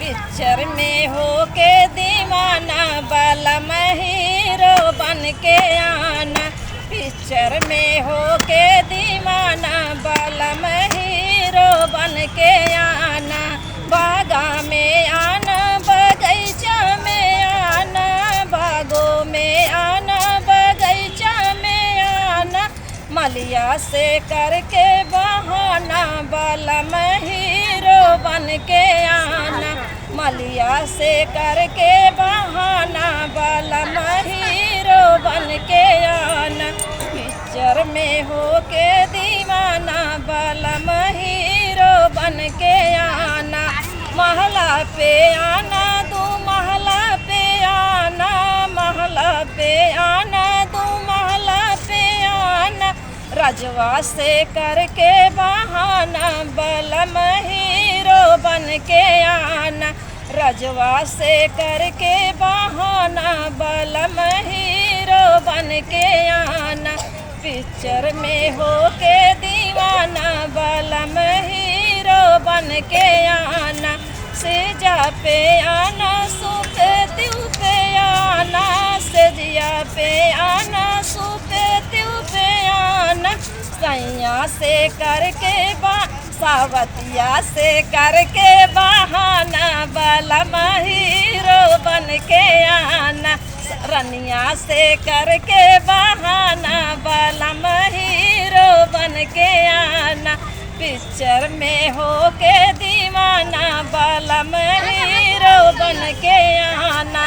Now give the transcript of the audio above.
Picture में हो के दीवाना बलम हीरो बन के आना। पिक्चर में हो के दीवाना बलम हीरो बन के आना। बागा में आना बगीचा में आना, बागों में आना बगीचा में आना। मलिया से करके बहाना बलम हीरो बन के आना। मलिया से करके बहाना बलम हीरो बन के आना। पिक्चर में हो के दीवाना बलम हीरो बन के आना। महला पे आना दो महला पे आना, महला पे आना दो महला पे आना। रजवा से करके बहाना बलम हीरो बन के आना। रजवा से करके बहाना बलम हीरो बन के आना। पिक्चर में हो के दीवाना बलम हीरो बन के आना। सेजा पे आना सूपे त्यू पे आना, सेजिया पे आना सूपे त्यू पे आना। सैया से करके सावतिया से करके बहाना बलम हीरो बन के आना। रनिया से करके बहाना बलम हीरो बन के आना। पिक्चर में हो के दीवाना बलम हीरो बन के आना।